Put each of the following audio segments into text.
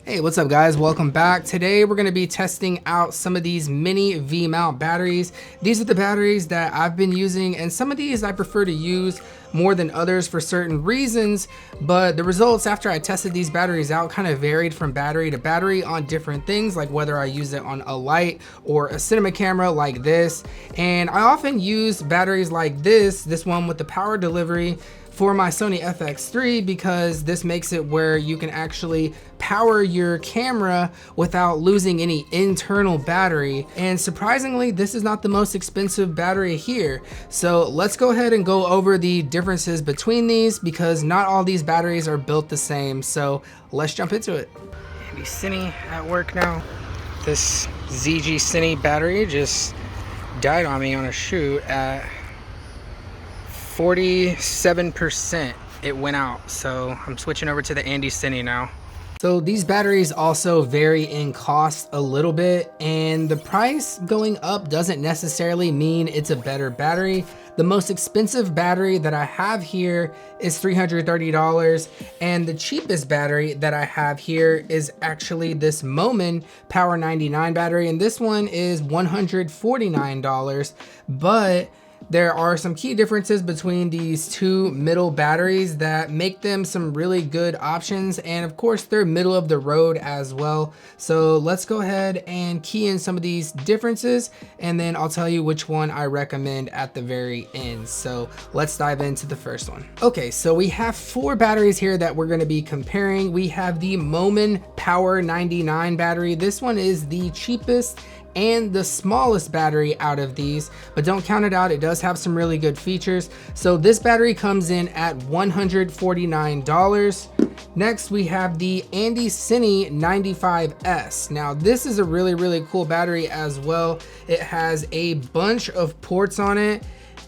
Hey, what's up guys? Welcome back. Today we're going to be testing out some of these mini V-mount batteries. These are the batteries that I've been using, and some of these I prefer to use more than others for certain reasons, but the results after I tested these batteries out kind of varied from battery to battery on different things, like whether I use it on a light or a cinema camera like this. And I often use batteries like this one with the power delivery for my Sony FX3, because this makes it where you can actually power your camera without losing any internal battery. And surprisingly, this is not the most expensive battery here. So let's go ahead and go over the differences between these, because not all these batteries are built the same. So let's jump into it. AndyCine at work now. This ZGCine battery just died on me on a shoot at 47%. It went out, so I'm switching over to the AndyCine now. So these batteries also vary in cost a little bit, and the price going up doesn't necessarily mean it's a better battery. The most expensive battery that I have here is $330, and the cheapest battery that I have here is actually this Moman Power 99 battery, and this one is $149, but there are some key differences between these two middle batteries that make them some really good options, and of course they're middle of the road as well. So let's go ahead and key in some of these differences, and then I'll tell you which one I recommend at the very end. So let's dive into the first one. Okay, so we have four batteries here that we're going to be comparing. We have the Moman Power 99 battery. This one is the cheapest and the smallest battery out of these, but don't count it out, it does have some really good features. So this battery comes in at $149. Next we have the AndyCine 95S. Now this is a really cool battery as well. It has a bunch of ports on it,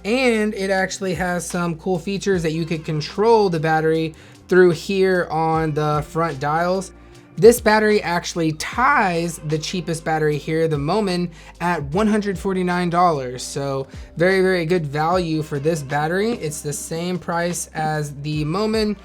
and it actually has some cool features that you could control the battery through here on the front dials. This battery actually ties the cheapest battery here, the Moman, at $149. So very good value for this battery. It's the same price as the Moman,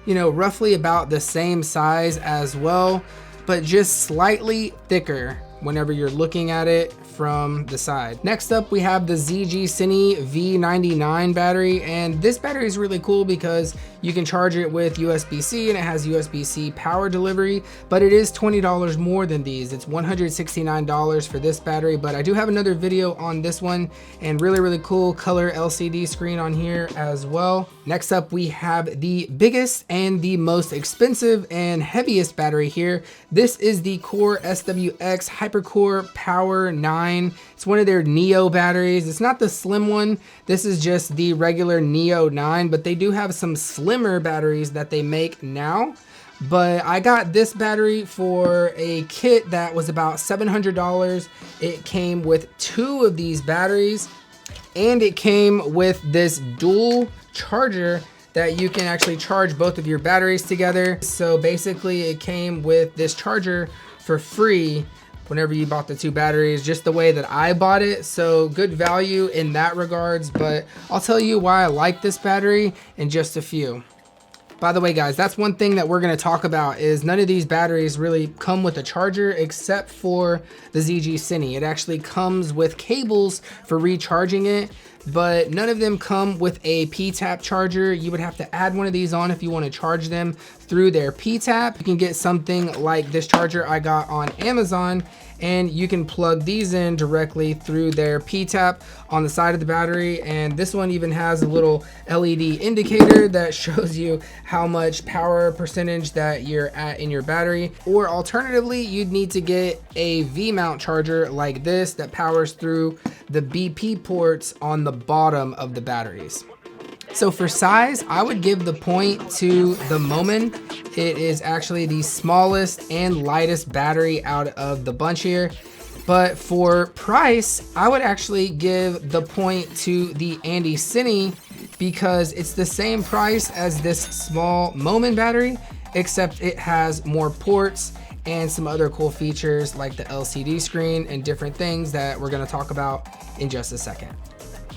you know, roughly about the same size as well, but just slightly thicker whenever you're looking at it from the side. Next up we have the ZGCine V99 battery, and this battery is really cool because you can charge it with USB-C and it has USB-C power delivery, but it is $20 more than these. It's $169 for this battery, but I do have another video on this one, and really cool color LCD screen on here as well. Next up we have the biggest and the most expensive and heaviest battery here. This is the Core SWX Hypercore Power 9. It's one of their Neo batteries. It's not the slim one. This is just the regular Neo 9, but they do have some slimmer batteries that they make now. But I got this battery for a kit that was about $700. It came with two of these batteries, and it came with this dual charger that you can actually charge both of your batteries together. So basically it came with this charger for free whenever you bought the two batteries, just the way that I bought it. So good value in that regards, but I'll tell you why I like this battery in just a few. By the way guys, that's one thing that we're going to talk about, is none of these batteries really come with a charger except for the ZGCine. It actually comes with cables for recharging it, but none of them come with a P-tap charger. You would have to add one of these on if you want to charge them through their P-tap. You can get something like this charger I got on Amazon, and you can plug these in directly through their P-tap on the side of the battery. And this one even has a little LED indicator that shows you how much power percentage that you're at in your battery. Or alternatively, you'd need to get a V-mount charger like this that powers through the BP ports on the bottom of the batteries. So for size, I would give the point to the Moman. It is actually the smallest and lightest battery out of the bunch here. But for price, I would actually give the point to the AndyCine, because it's the same price as this small Moman battery, except it has more ports and some other cool features like the LCD screen and different things that we're going to talk about in just a second.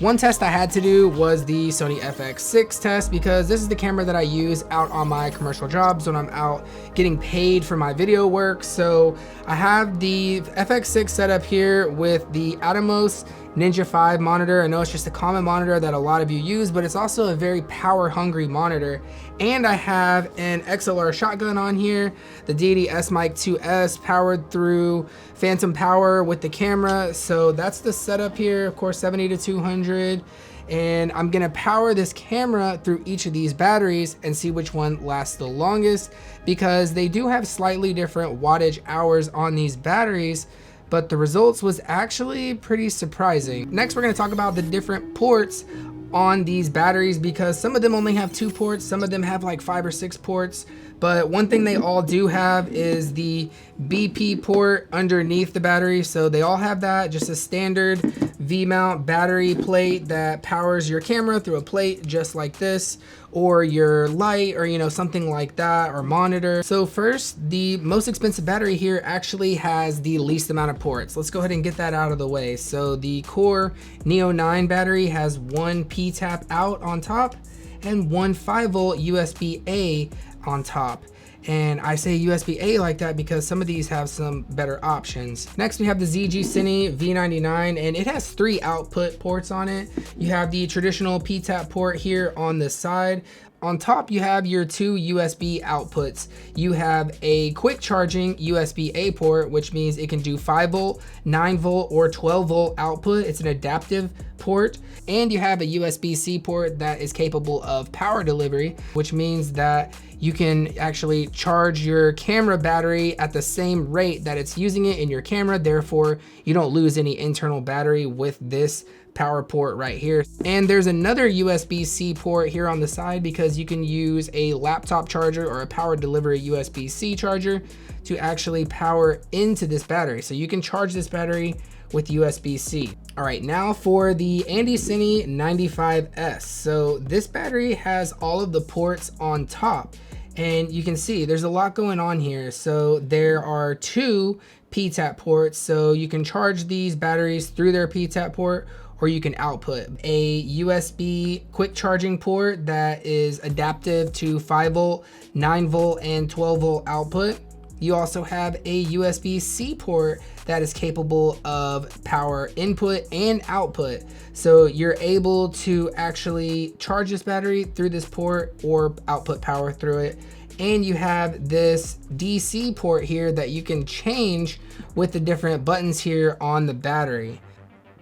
One test I had to do was the Sony FX6 test, because this is the camera that I use out on my commercial jobs when I'm out getting paid for my video work. So I have the FX6 set up here with the Atomos Ninja 5 monitor. I know it's just a common monitor that a lot of you use, but it's also a very power hungry monitor. And I have an XLR shotgun on here, the Deity S-Mic 2S powered through phantom power with the camera. So that's the setup here, of course 70 to 200. And I'm gonna power this camera through each of these batteries and see which one lasts the longest, because they do have slightly different wattage hours on these batteries, but the results was actually pretty surprising. Next, we're gonna talk about the different ports on these batteries, because some of them only have 2 ports, some of them have like 5 or 6 ports. But one thing they all do have is the BP port underneath the battery. So they all have that, just a standard V-mount battery plate that powers your camera through a plate just like this, or your light, or you know, something like that, or monitor. So first, the most expensive battery here actually has the least amount of ports. Let's go ahead and get that out of the way. So the Core Neo 9 battery has 1 P-tap out on top and 1 5-volt USB-A on top. And I say USB-A like that because some of these have some better options. Next, we have the ZGCine V99, and it has 3 output ports on it. You have the traditional P-tap port here on the side. On top, you have your 2 USB outputs. You have a quick charging USB-A port, which means it can do 5-volt, 9-volt, or 12-volt output. It's an adaptive port. And you have a USB-C port that is capable of power delivery, which means that you can actually charge your camera battery at the same rate that it's using it in your camera. Therefore, you don't lose any internal battery with this power port right here. And there's another USB-C port here on the side, because you can use a laptop charger or a power delivery USB-C charger to actually power into this battery. So you can charge this battery with USB-C. All right, now for the AndyCine 95S. So this battery has all of the ports on top, and you can see there's a lot going on here. So there are 2 P-tap ports, so you can charge these batteries through their P-tap port, or you can output a USB quick charging port that is adaptive to 5-volt, 9-volt, and 12-volt output. You also have a USB-C port that is capable of power input and output. So you're able to actually charge this battery through this port or output power through it. And you have this DC port here that you can change with the different buttons here on the battery.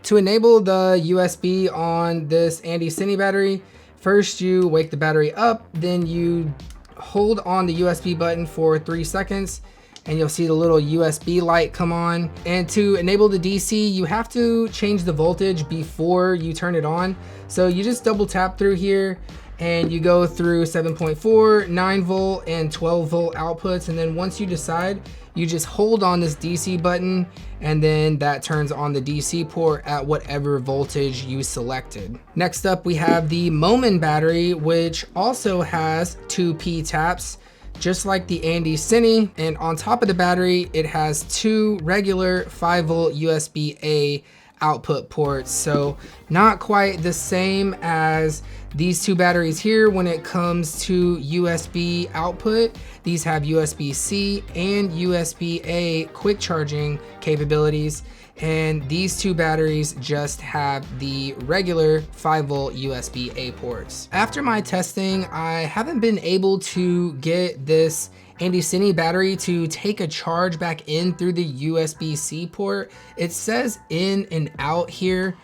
To enable the USB on this AndyCine battery, first you wake the battery up, then you hold on the USB button for 3 seconds, and you'll see the little USB light come on. And to enable the DC, you have to change the voltage before you turn it on. So you just double tap through here, and you go through 7.4, 9-volt, and 12-volt outputs. And then once you decide, you just hold on this DC button, and then that turns on the DC port at whatever voltage you selected. Next up, we have the Moman battery, which also has 2 P-taps, just like the AndyCine. And on top of the battery, it has 2 regular 5-volt USB-A output ports. So not quite the same as these 2 batteries here when it comes to USB output. These have USB-C and USB-A quick charging capabilities, and these 2 batteries just have the regular 5-volt USB-A ports. After my testing, I haven't been able to get this AndyCine battery to take a charge back in through the USB-C port. It says in and out here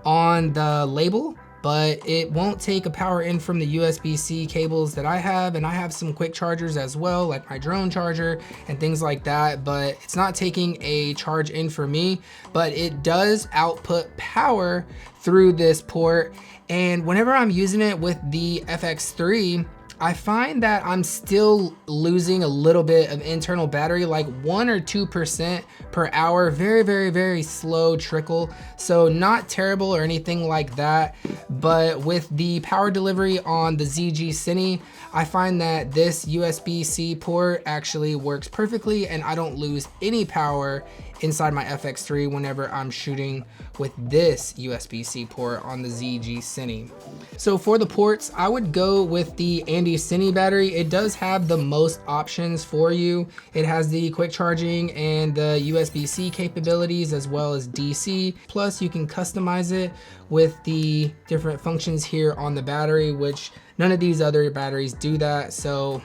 on the label, but it won't take a power in from the USB-C cables that I have, and I have some quick chargers as well, like my drone charger and things like that, but it's not taking a charge in for me. But it does output power through this port, and whenever I'm using it with the FX3, I find that I'm still losing a little bit of internal battery, like 1 or 2% per hour. Very slow trickle. So not terrible or anything like that. But with the power delivery on the ZGCine, I find that this USB-C port actually works perfectly, and I don't lose any power inside my FX3 whenever I'm shooting with this USB-C port on the ZGCine. So for the ports, I would go with the AndyCine battery. It does have the most options for you. It has the quick charging and the USB-C capabilities as well as DC. Plus you can customize it with the different functions here on the battery, which none of these other batteries do that. So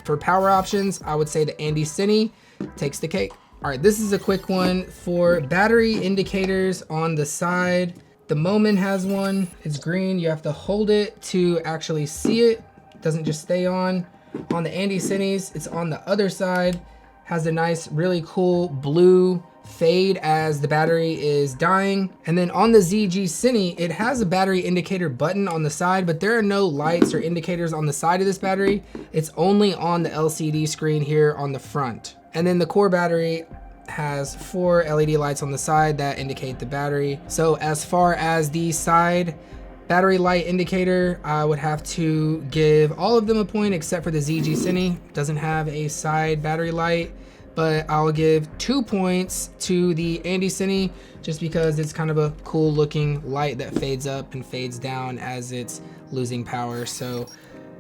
for power options, I would say the AndyCine takes the cake. All right, this is a quick one for battery indicators on the side. The Moman has one, it's green. You have to hold it to actually see it. It doesn't just stay on. On the AndyCines, it's on the other side, has a nice, really cool blue fade as the battery is dying. And then on the ZGCine, it has a battery indicator button on the side, but there are no lights or indicators on the side of this battery. It's only on the LCD screen here on the front. And then the core battery has 4 LED lights on the side that indicate the battery. So as far as the side battery light indicator, I would have to give all of them a point except for the ZGCine. Doesn't have a side battery light, but I'll give 2 points to the AndyCine just because it's kind of a cool looking light that fades up and fades down as it's losing power. So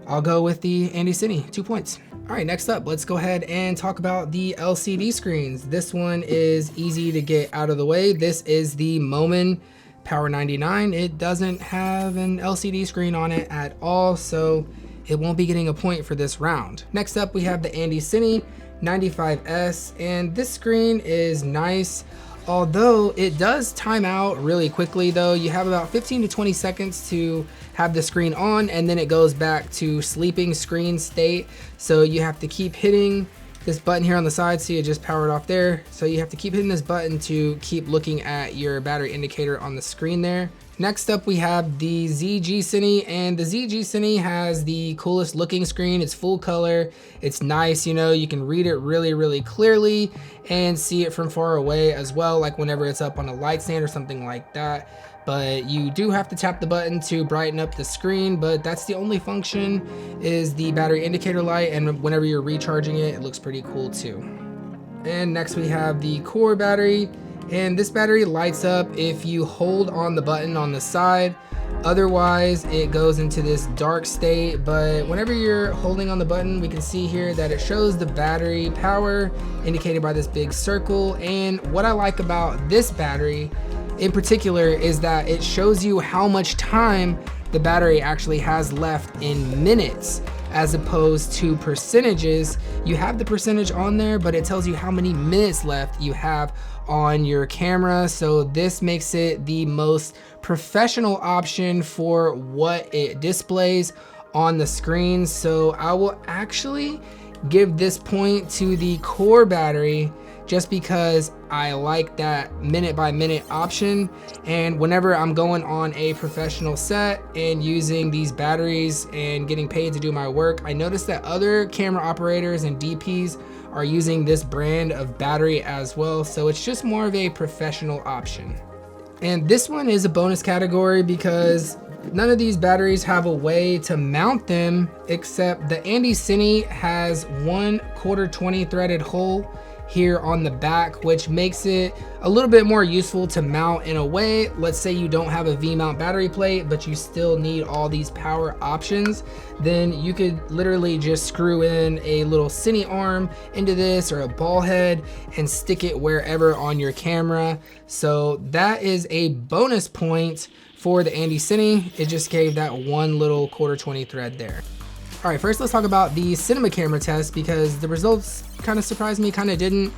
I'll go with the AndyCine, 2 points. All right, next up, let's go ahead and talk about the LCD screens. This one is easy to get out of the way. This is the Moman Power 99. It doesn't have an LCD screen on it at all, so it won't be getting a point for this round. Next up, we have the AndyCine 95S, and this screen is nice, although it does time out really quickly though. You have about 15 to 20 seconds to have the screen on, and then it goes back to sleeping screen state. So you have to keep hitting this button here on the side. See, it just powered off there. So you have to keep hitting this button to keep looking at your battery indicator on the screen there. Next up, we have the ZGCine, and the ZGCine has the coolest looking screen. It's full color. It's nice, you know, you can read it really, really clearly and see it from far away as well, like whenever it's up on a light stand or something like that. But you do have to tap the button to brighten up the screen, but that's the only function is the battery indicator light, and whenever you're recharging it, it looks pretty cool too. And next we have the core battery, and this battery lights up if you hold on the button on the side. Otherwise, it goes into this dark state, but whenever you're holding on the button, we can see here that it shows the battery power indicated by this big circle. And what I like about this battery in particular is that it shows you how much time the battery actually has left in minutes, as opposed to percentages. You have the percentage on there, but it tells you how many minutes left you have on your camera. So this makes it the most professional option for what it displays on the screen. So I will actually give this point to the core battery just because I like that minute by minute option. And whenever I'm going on a professional set and using these batteries and getting paid to do my work, I noticed that other camera operators and DPs are using this brand of battery as well. So it's just more of a professional option. And this one is a bonus category because none of these batteries have a way to mount them, except the AndyCine has 1/4 20 threaded hole here on the back, which makes it a little bit more useful to mount in a way. Let's say you don't have a V-mount battery plate, but you still need all these power options, then you could literally just screw in a little cine arm into this or a ball head and stick it wherever on your camera. So that is a bonus point for the AndyCine. It just gave that one little 1/4 20 thread there. All right, first let's talk about the cinema camera test because the results kind of surprised me, kind of didn't,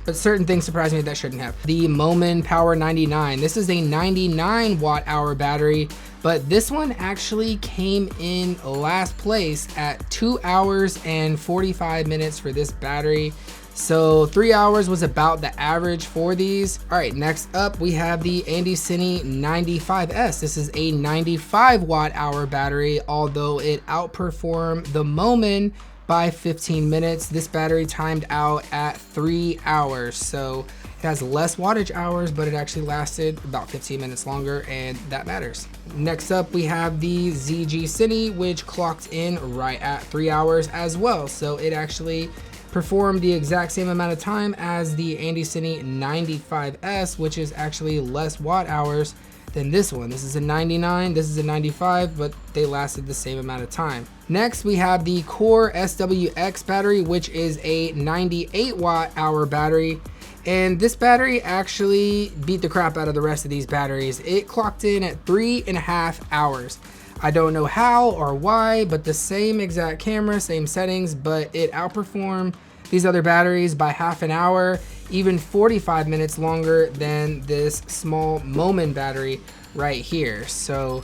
but certain things surprised me that shouldn't have. The Moman Power 99. This is a 99 watt-hour battery, but this one actually came in last place at 2 hours and 45 minutes for this battery. So 3 hours was about the average for these. All right, next up we have the AndyCine 95S. This is a 95 watt-hour battery, although it outperformed the Moman by 15 minutes. This battery timed out at 3 hours. So it has less wattage hours, but it actually lasted about 15 minutes longer, and that matters. Next up, we have the ZGCine, which clocked in right at 3 hours as well. So it actually perform the exact same amount of time as the AndyCine 95S, which is actually less watt hours than this one. This is a 99, this is a 95, but they lasted the same amount of time. Next, we have the Core SWX battery, which is a 98 watt hour battery. And this battery actually beat the crap out of the rest of these batteries. It clocked in at 3.5 hours. I don't know how or why, but the same exact camera, same settings, but it outperformed these other batteries by half an hour, even 45 minutes longer than this small Moman battery right here. So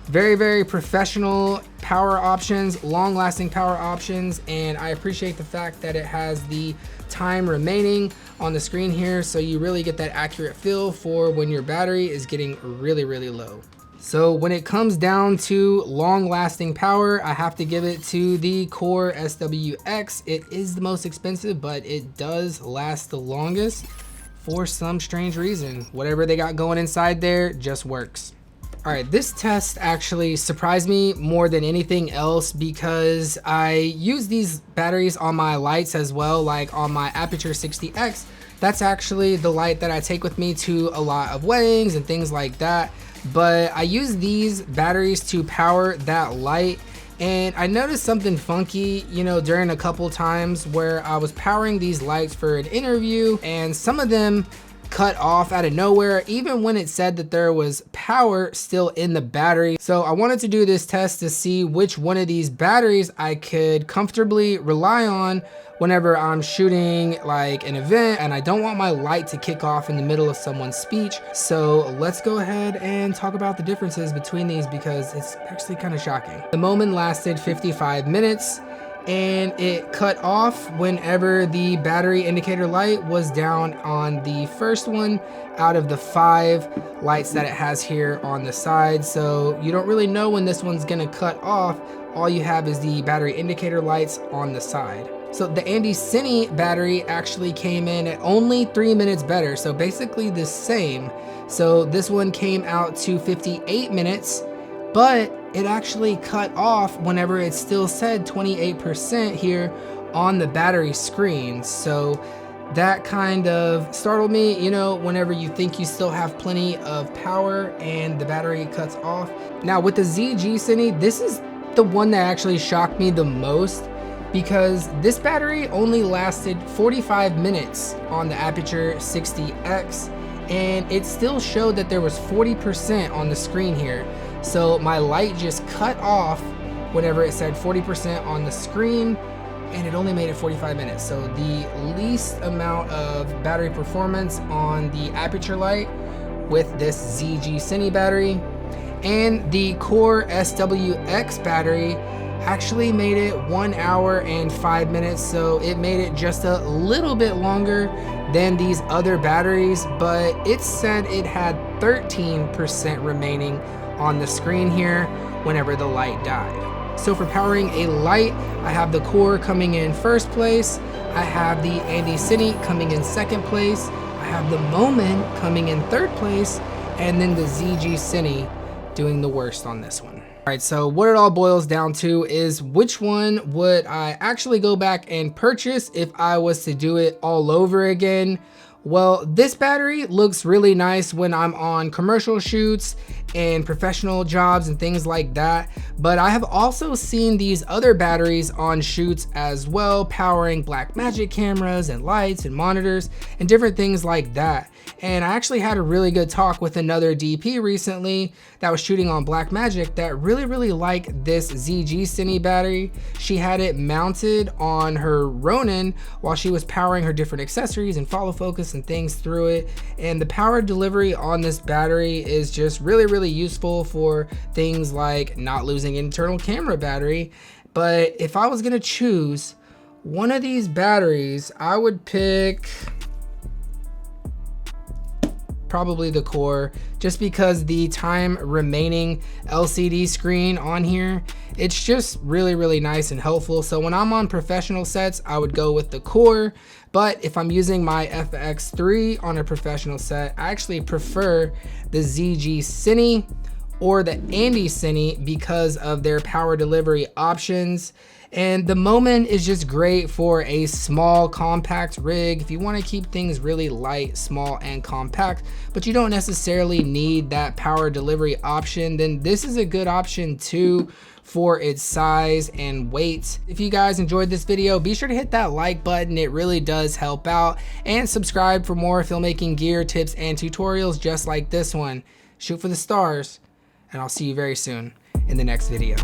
very, very professional power options, long lasting power options. And I appreciate the fact that it has the time remaining on the screen here. So you really get that accurate feel for when your battery is getting really, really low. So when it comes down to long lasting power, I have to give it to the Core SWX. It is the most expensive, but it does last the longest for some strange reason. Whatever they got going inside there just works. All right, this test actually surprised me more than anything else because I use these batteries on my lights as well, like on my Aputure 60X. That's actually the light that I take with me to a lot of weddings and things like that. But I use these batteries to power that light, and I noticed something funky, you know, during a couple times where I was powering these lights for an interview, and some of them cut off out of nowhere, even when it said that there was power still in the battery. So I wanted to do this test to see which one of these batteries I could comfortably rely on whenever I'm shooting like an event and I don't want my light to kick off in the middle of someone's speech. So let's go ahead and talk about the differences between these because it's actually kind of shocking. The Moman lasted 55 minutes and it cut off whenever the battery indicator light was down on the first one out of the 5 lights that it has here on the side. So you don't really know when this one's gonna cut off. All you have is the battery indicator lights on the side. So the AndyCine battery actually came in at only 3 minutes better. So basically the same. So this one came out to 58 minutes, but it actually cut off whenever it still said 28% here on the battery screen. So that kind of startled me, you know, whenever you think you still have plenty of power and the battery cuts off. Now with the ZGCine, this is the one that actually shocked me the most because this battery only lasted 45 minutes on the Aputure 60X and it still showed that there was 40% on the screen here. So my light just cut off whenever it said 40% on the screen and it only made it 45 minutes. So the least amount of battery performance on the Aputure light with this ZGCine battery. And the Core SWX battery actually made it 1 hour and 5 minutes. So it made it just a little bit longer than these other batteries, but it said it had 13% remaining on the screen here whenever the light died. So for powering a light, I have the Core coming in first place. I have the AndyCine coming in second place. I have the Moman coming in third place, and then the ZGCine doing the worst on this one. All right, so what it all boils down to is which one would I actually go back and purchase if I was to do it all over again? Well, this battery looks really nice when I'm on commercial shoots and professional jobs and things like that. But I have also seen these other batteries on shoots as well, powering Blackmagic cameras and lights and monitors and different things like that. And I actually had a really good talk with another DP recently that was shooting on Blackmagic that really liked this ZGCine battery. She had it mounted on her Ronin while she was powering her different accessories and follow focus and things through it. And the power delivery on this battery is just really useful for things like not losing internal camera battery. But if I was gonna choose one of these batteries, I would pick probably the Core, just because the time remaining LCD screen on here, it's just really nice and helpful. So when I'm on professional sets, I would go with the Core, but if I'm using my FX3 on a professional set, I actually prefer the ZGCine or the AndyCine because of their power delivery options. And the Moman is just great for a small, compact rig. If you want to keep things really light, small, and compact, but you don't necessarily need that power delivery option, then this is a good option too for its size and weight. If you guys enjoyed this video, be sure to hit that like button. It really does help out. And subscribe for more filmmaking gear tips and tutorials just like this one. Shoot for the stars, and I'll see you very soon in the next video.